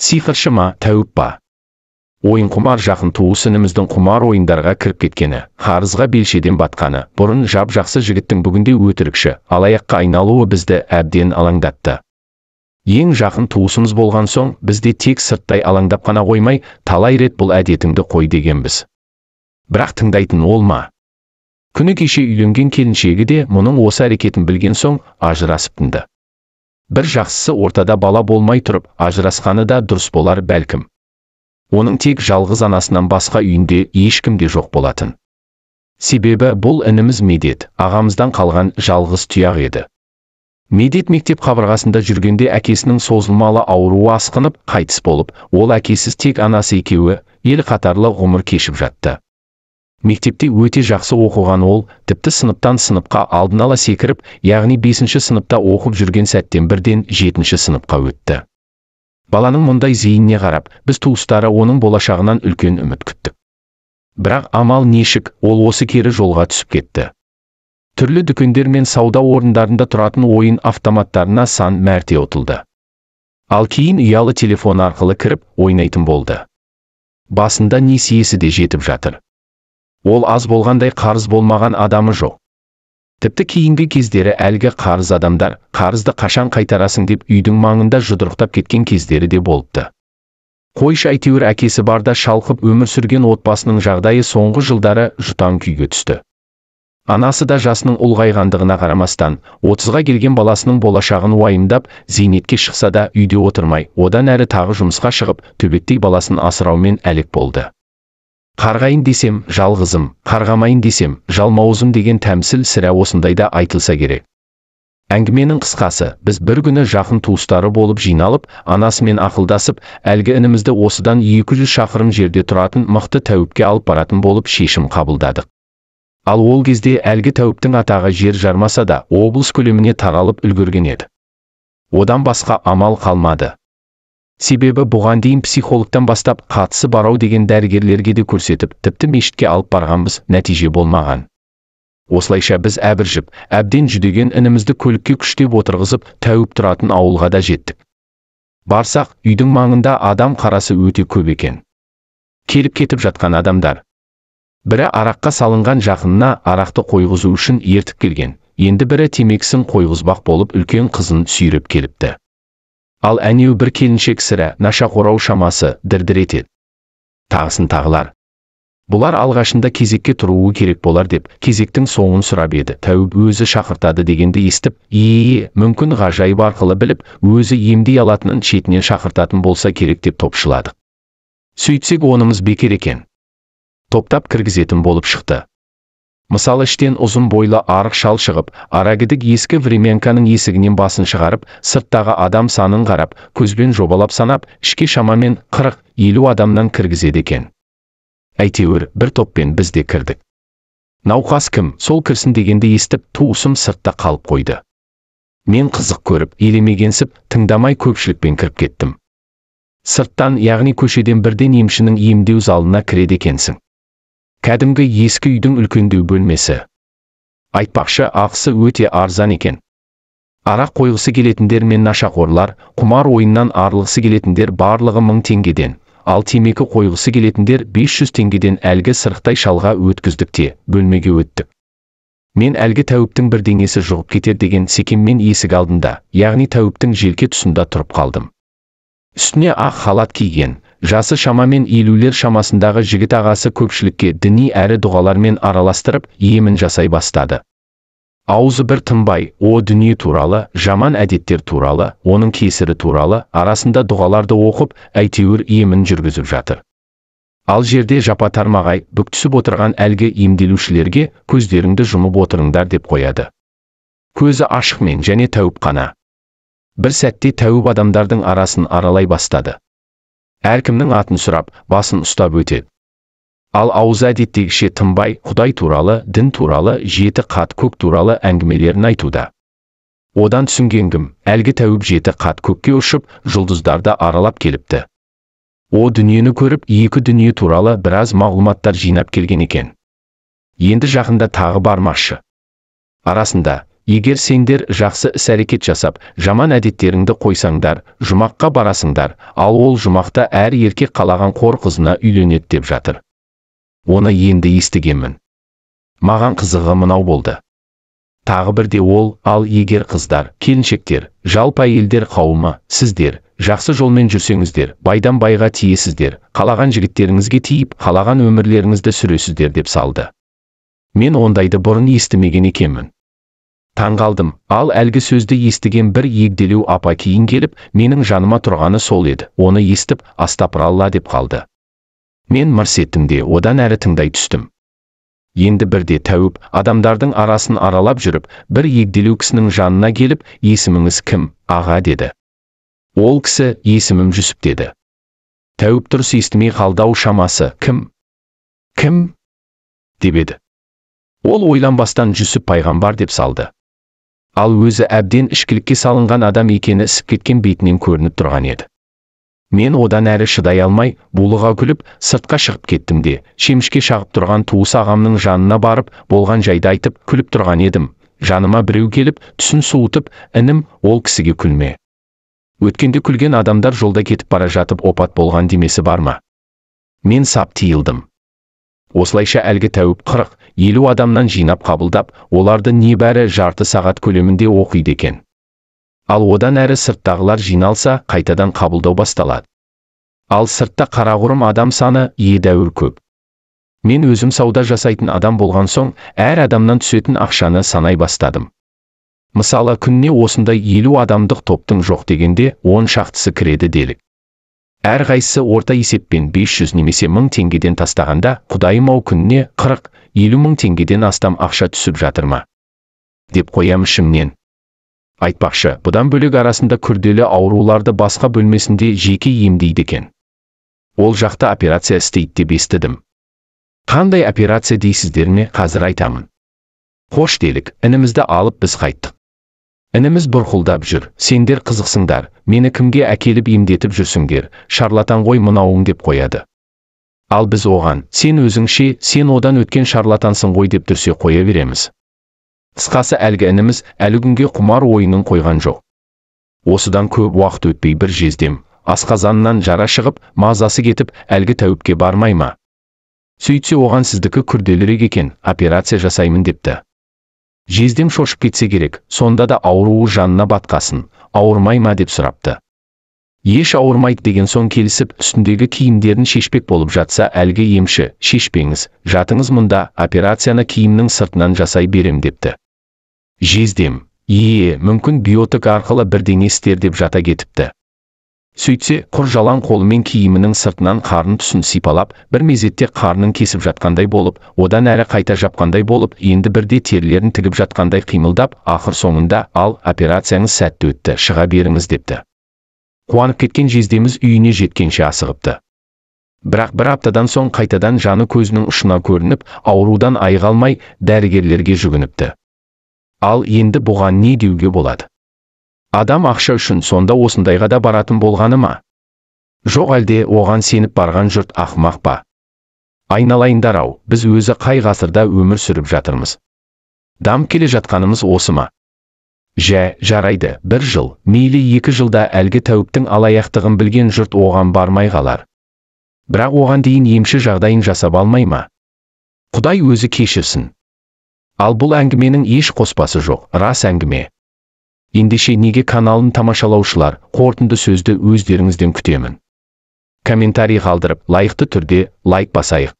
Сиқыршы ма, тәуіп па? Ойын құмар жақын туыс ініміздің құмар ойындарға кіріп кеткені, қарызға белшеден батқаны, бұрын жап-жақсы жігіттің бүгінде өтірікші, алаяққа айналуы бізді әбден алаңдатты. Ең жақын туысымыз болған соң, бізде тек сырттай алаңдап қана қоймай, талай рет бұл әдетіңді қой дегенбіз. Бірақ тыңдайтын ол ма? Күні кеше үйленген келіншегі де мұның осы әрекетін білген соң ажырасып тынды. Бір жақсысы ортада бала болмай тұрып, ажырасқаны да дұрыс болар бәлкім. Оның тек жалғыз анасынан басқа үйінде ешкімде жоқ болатын. Себебі бұл ініміз Медет, ағамыздан қалған жалғыз тұяқ еді. Медет мектеп қабырғасында жүргенде әкесінің созылмалы ауруы асқынып, қайтыс болып, ол әкесіз тек анасы екеуі, ел қатарлы ғұмыр кешіп жатты. Мектепте өте жақсы оқыған ол, тіпті сыныптан сыныпқа алдын ала секіріп, яғни 5-ші сыныпта оқып жүрген сәттен бірден 7-ші сыныпқа өтті. Баланың мұндай зейініне қарап, біз туыстары оның болашағынан үлкен үміт күттік. Бірақ амал нешік, ол осы кері жолға түсіп кетті. Түрлі дүкендер мен сауда орындарында тұратын ойын автоматтарына сан мәрте ұтылды. Ал кейін ұялы телефон арқылы кіріп, ойнайтын болды. Басында несиесі де жетіп жатыр. Ол аз болғандай қарыз болмаған адамы жоқ. Тіпті кейінгі кездері әлгі қарыз адамдар, қарызды қашан қайтарасың деп үйдің маңында жұдырықтап кеткен кездері де болыпты. Қойшы әйтеуір әкесі барда шалқып өмір сүрген отбасының жағдайы соңғы жылдары жұтаң күйге түсті. Анасы да жасының ұлғайғандығына қарамастан, 30-ға келген баласының болашағын уайымдап, зейнетке шықса да үйде отырмай, одан әрі тағы жұмысқа шығып, төбеттей баласын асыраумен әлек болды. Қарғайын десем, жалғызым, қарғамайын десем, жалмауызым деген тәмсіл сірә осындайда айтылса керек. Әңгіменің қысқасы, біз бір күні жақын туыстары болып жиналып, анасымен ақылдасып, әлгі інімізді осыдан 200 шақырым жерде тұратын мықты тәуіпке алып баратын болып шешім қабылдадық. Ал ол кезде әлгі тәуіптің атағы жер жармаса да, облыс көлеміне таралып үлгерген еді. Одан басқа амал қалмады. Себебі бұған дейін психологтан бастап қатысы барау деген дәрігерлерге де көрсетіп, тіпті мешітке алып барғанбыз, нәтиже болмаған. Осылайша біз әбіржіп, әбден жүдеген інімізді көлікке күштеп отырғызып, тәуіп тұратын ауылға да жеттік. Барсақ, үйдің маңында адам қарасы өте көп екен. Келіп кетіп жатқан адамдар. Бірі араққа салынған жақынына арақты қойғызу үшін ертіп келген, енді бірі темекісін қойғызбақ болып үлкен қызын сүйреп келіпті. Ал әнеу бір келіншек сірә, нашақорау шамасы дір-дір етеді. Тағысын тағылар. Бұлар алғашында кезекке тұруы керек болар деп, кезектің соңын сұрап еді. Тәуіп өзі шақыртады дегенді естіп, мүмкін ғажайып арқылы біліп, өзі емдей алатынын шетінен шақыртатын болса керек деп топшыладық. Сөйтсек онымыз бекер екен. Топтап кіргізетін болып шықты. Мысалы іштен ұзын бойлы арық шал шығып, арагідік ескі времянканың есігінен басын шығарып, сырттағы адам санын қарап, көзбен жобалап санап, ішке шамамен 40-50 адамнан кіргізеді екен. Әйтеуір, бір топпен біз де кірдік. Науқас кім, сол кірсін дегенді естіп, туысым сыртта қалып қойды. Мен қызық көріп, елемегенсіп, тыңдамай көпшілікпен кіріп кеттім. Сырттан, яғни көшеден бірден емшінің емдеу залына кіреді екенсің. Кәдімгі ескі үйдің үлкендеу бөлмесі. Айтпақшы, ақысы өте арзан екен. Арақ қойғысы келетіндер мен нашақорлар, құмар ойыннан арылғысы келетіндер барлығы 1000 теңгеден, ал темекі қойғысы келетіндер 500 теңгеден әлгі сырықтай шалға өткіздік те, бөлмеге өттік. Мен әлгі тәуіптің бір денесі жұғып кетер деген секеммен есік алдында, яғни тәуіптің желке тұсында тұрып қалдым. Үстіне ақ халат киген, жасы шамамен 50-лер шамасындағы жігіт ағасы көпшілікке діни әрі дұғалармен араластырып, емін жасай бастады. Аузы бір тынбай, о дүние туралы, жаман әдеттер туралы, оның кесірі туралы, арасында дұғаларды оқып, әйтеуір емін жүргізіп жатыр. Ал жерде жапа тармағай, бүктүсіп отырған әлгі емделушілерге көздеріңді жұмып отырыңдар деп қояды. Көзі ашықмен және тәуіп қана. Бір сәтте тәуіп адамдардың арасын аралай бастады. Әркімнің атын сұрап, басын ұстап өтеді. Ал аузы әдеттегіше тынбай, Құдай туралы, дін туралы, 7 қат көк туралы әңгімелерін айтуда. Одан түсінгенім, әлгі тәуіп 7 қат көкке ұшып, жұлдыздарды аралап келіпті. О дүниені көріп, 2 дүние туралы біраз мағлұматтар жинап келген екен. Енді жақында тағы бармақшы. Арасында, Егер сендер жақсы іс-әрекет жасап, жаман әдеттеріңді қойсаңдар, жұмаққа барасыңдар, ал ол жұмақта әр еркек қалаған қор қызына үйленеді деп жатыр. Оны енді естігенмін. Маған қызығы мынау болды. Тағы бірде ол, ал егер қыздар, келіншектер, жалпы әйелдер қауымы, сіздер жақсы жолмен жүрсеңіздер, байдан байға тиесіздер, қалаған жігіттеріңізге тиіп, қалаған өмірлеріңізді сүресіздер деп салды. Мен ондайды бұрын естімеген екенмін. Таңғалдым, ал әлгі сөзді естіген бір егделеу апа кейін келіп, менің жаныма тұрғаны сол еді. Оны естіп, астапыралла деп қалды. Мен мырс еттім де одан әрі тыңдай түстім. Енді бірде тәуіп, адамдардың арасын аралап жүріп, бір егделеу кісінің жанына келіп, есіміңіз кім, аға деді. Ол кісі, есімім Жүсіп деді. Тәуіп дұрыс естімей қалды-ау, шамасы, кім? Кім? деп еді. Ол ойланбастан Жүсіп пайғамбар деп салды. Ал өзі әбден ішкілікке салынған адам екені ісіп кеткен бетінен көрініп тұрған еді. Мен одан әрі шыдай алмай, булыға күліп, сыртқа шығып кеттім де, шемішке шағып тұрған туыс ағамның жанына барып, болған жайды айтып, күліп тұрған едім. Жаныма біреу келіп, түсін суытып, інім, ол кісіге күлме. Өткенде күлген адамдар жолда кетіп бара жатып опат болған демесі бар ма? Мен сап тиылдым. Осылайша әлгі тәуіп 40-50 адамнан жинап қабылдап, оларды небәрі жарты сағат көлемінде оқиды екен. Ал одан әрі сырттағылар жиналса, қайтадан қабылдау басталады. Ал сыртта қарағұрым адам саны едәуір көп. Мен өзім сауда жасайтын адам болған соң, әр адамнан түсетін ақшаны санай бастадым. Мысалы, күніне осындай 50 адамдық топтың жоқ дегенде 10 шақтысы кіреді делік. Әр қайсысы орта есеппен 500 немесе 1000 теңгеден тастағанда, құдайым-ау, күніне 40-50 мың теңгеден астам ақша түсіп жатыр ма? деп қоям ішімнен. Айтпақшы, бұдан бөлек арасында күрделі ауруларды басқа бөлмесінде жеке емдейді екен. Ол жақта операция істейді деп естідім. Қандай операция дейсіздер ме? Қазір айтамын. Хош делік, інімізді алып біз қайттық. Ініміз бұрқылдап жүр, сендер қызықсыңдар, мені кімге әкеліп емдетіп жүрсіңдер, шарлатан ғой мынауың деп қояды. Ал біз оған, сен өзіңше, сен одан өткен шарлатансың ғой деп дүрсе қоя береміз. Қысқасы әлгі ініміз әлі күнге құмар ойынын қойған жоқ. Осыдан көп уақыт өтпей бір жездем, асқазанынан жара шығып, мазасы кетіп, әлгі тәуіпке бармай ма? Сөйтсе оған сіздікі күрделірек екен, операция жасаймын депті. Жездем шошып кетсе керек, сонда да ауруы жанына батқасын, ауырмай ма деп сұрапты. Еш ауырмайды деген соң келісіп, үстіндегі киімдерін шешпек болып жатса, әлгі емші, шешпеңіз, жатыңыз мұнда, операцияны киімнің сыртынан жасай берем депті. Жездем, мүмкін биотик арқылы бірдеңе істер деп жата кетіпті. Сөйтсе, құр жалаң қолымен киімінің сыртынан қарның тұсын сипалап, бір мезетте қарның кесіп жатқандай болып, одан әрі қайта жапқандай болып, енді бірде терілерін тігіп жатқандай қимылдап, ақыр соңында, ал операцияңыз сәтті өтті, шыға беріңіз депті. Қуанып кеткен жездеміз үйіне жеткенше асығыпты. Бірақ бір аптадан соң қайтадан жаны көзінің ұшына көрініп, аурудан айыға алмай, дәрігерлерге жүгініпті. Ал енді бұған не деуге болады? Адам ақша үшін сонда осындайға да баратын болғаны ма? Жоқ әлде оған сеніп барған жұрт ақымақ па? Айналайындар-ау, біз өзі қай ғасырда өмір сүріп жатырмыз? Дамып келе жатқанымыз осы ма? Жарайды, 1 жыл, мейлі 2 жылда әлгі тәуіптің алаяқтығын білген жұрт оған бармай қалар. Бірақ оған дейін емші жағдайын жасап алмай ма? Құдай өзі кешірсін. Ал бұл әңгіменің еш қоспасы жоқ, рас әңгіме. Ендеше неге каналын тамашалаушылар, қорытынды сөзді өздеріңізден күтемін. Комментарий қалдырып, лайықты түрде лайк басайық.